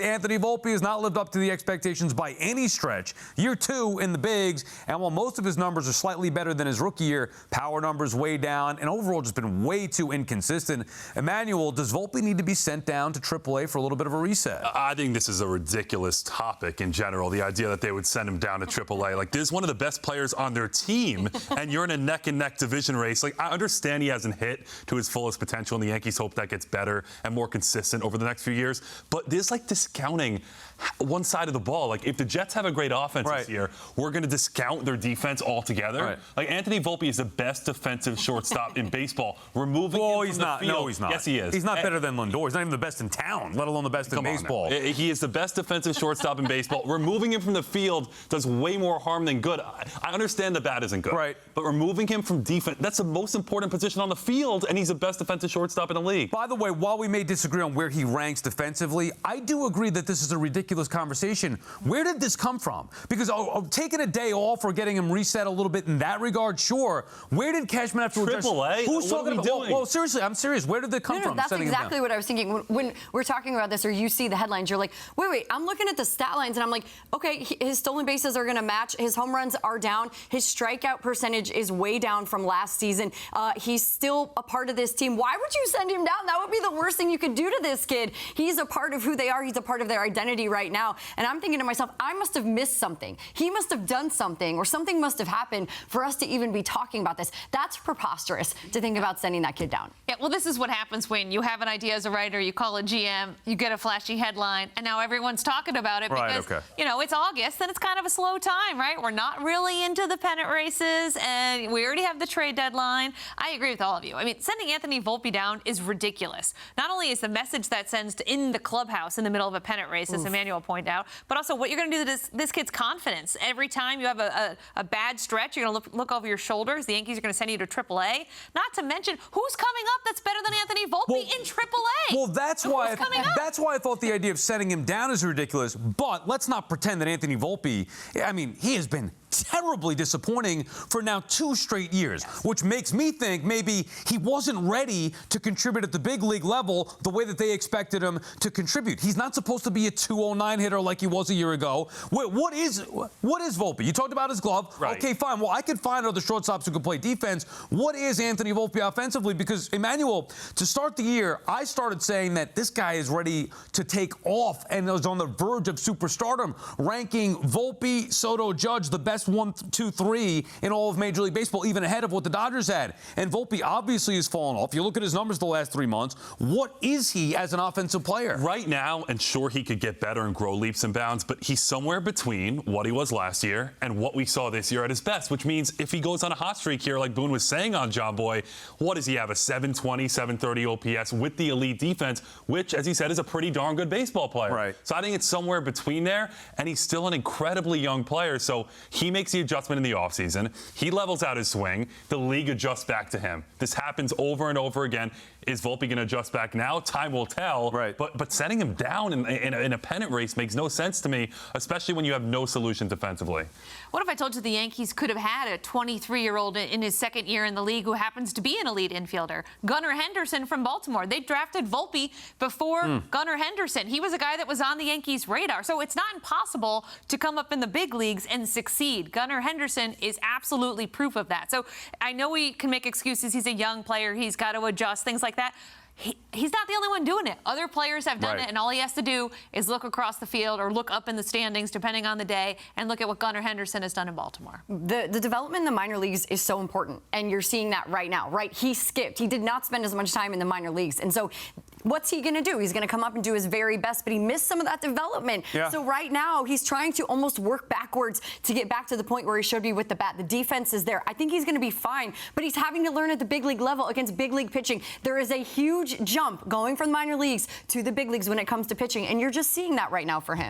Anthony Volpe has not lived up to the expectations by any stretch. Year 2 in the bigs, and while most of his numbers are slightly better than his rookie year, power numbers way down, and overall just been way too inconsistent. Emmanuel, does Volpe need to be sent down to AAA for a little bit of a reset? I think this is a ridiculous topic in general, the idea that they would send him down to AAA. Like, this is one of the best players on their team, and you're in a neck-and-neck division race. Like, I understand he hasn't hit to his fullest potential, and the Yankees hope that gets better and more consistent over the next few years, but there's like discounting one side of the ball. Like, if the Jets have a great offense this year, we're going to discount their defense altogether. Like, Anthony Volpe is the best defensive shortstop in baseball. Removing him from the field. No, he's not. Yes, he is. He's not better than Lindor. He's not even the best in town, let alone the best in baseball. He is the best defensive shortstop in baseball. Removing him from the field does way more harm than good. I understand the bat isn't good. But removing him from defense, that's the most important position on the field, and he's the best defensive shortstop in the league. By the way, while we may disagree on where he ranks defensively, I do agree that this is a ridiculous conversation. Where did this come from? Because taking a day off or getting him reset a little bit in that regard, sure. Where did Cashman have to address? AAA? Who's talking about? Well, seriously, I'm serious. Where did they come from? That's exactly what I was thinking. When we're talking about this, or you see the headlines, you're like, wait, I'm looking at the stat lines, and I'm like, okay, his stolen bases are going to match. His home runs are down. His strikeout percentage is way down from last season. He's still a part of this team. Why would you send him down? That would be the worst thing you could do to this kid. He's a part of who they are. He's a part of their identity right now. And I'm thinking to myself, I must have missed something. He must have done something, or something must have happened for us to even be talking about this. That's preposterous to think about sending that kid down. Yeah, well, this is what happens when you have an idea as a writer, you call a GM, you get a flashy headline, and now everyone's talking about it because, you know, it's August, and it's kind of a slow time, right? We're not really into the pennant races, and we already have the trade deadline. I agree with all of you. I mean, sending Anthony Volpe down is ridiculous. Not only is the message that sends in the clubhouse in the middle of a pennant race, as Emmanuel pointed out, but also what you're going to do to this kid's confidence. Every time you have a bad stretch, you're going to look over your shoulders. The Yankees are going to send you to AAA. Not to mention, who's coming up that's better than Anthony Volpe in AAA? Well, that's why I thought the idea of setting him down is ridiculous. But let's not pretend that Anthony Volpe, I mean, he has been terribly disappointing for now 2 straight years, which makes me think maybe he wasn't ready to contribute at the big league level the way that they expected him to contribute. He's not supposed to be a 209 hitter like he was a year ago. What is Volpe? You talked about his glove. Okay, fine. Well, I could find other shortstops who could play defense. What is Anthony Volpe offensively? Because, Emmanuel, to start the year, I started saying that this guy is ready to take off and was on the verge of superstardom, ranking Volpe, Soto, Judge the best 1, 2, 3 in all of Major League Baseball, even ahead of what the Dodgers had. And Volpe obviously has fallen off. You look at his numbers the last 3 months. What is he as an offensive player? Right now, and sure, he could get better and grow leaps and bounds, but he's somewhere between what he was last year and what we saw this year at his best, which means if he goes on a hot streak here, like Boone was saying on John Boy, what does he have? A 720, 730 OPS with the elite defense, which, as he said, is a pretty darn good baseball player. So I think it's somewhere between there, and he's still an incredibly young player, so he makes the adjustment in the offseason. He levels out his swing. The league adjusts back to him. This happens over and over again. Is Volpe going to adjust back now? Time will tell. But setting him down in a pennant race makes no sense to me, especially when you have no solution defensively. What if I told you the Yankees could have had a 23-year-old in his second year in the league who happens to be an elite infielder? Gunnar Henderson from Baltimore. They drafted Volpe before Gunnar Henderson. He was a guy that was on the Yankees' radar. So it's not impossible to come up in the big leagues and succeed. Gunnar Henderson is absolutely proof of that. So I know we can make excuses. He's a young player. He's got to adjust, things like that. He's not the only one doing it. Other players have done it, and all he has to do is look across the field or look up in the standings, depending on the day, and look at what Gunnar Henderson has done in Baltimore. The development in the minor leagues is so important, and you're seeing that right now, He skipped. He did not spend as much time in the minor leagues, and so what's he going to do? He's going to come up and do his very best, but he missed some of that development. So right now, he's trying to almost work backwards to get back to the point where he should be with the bat. The defense is there. I think he's going to be fine, but he's having to learn at the big league level against big league pitching. There is a huge jump going from the minor leagues to the big leagues when it comes to pitching, and you're just seeing that right now for him.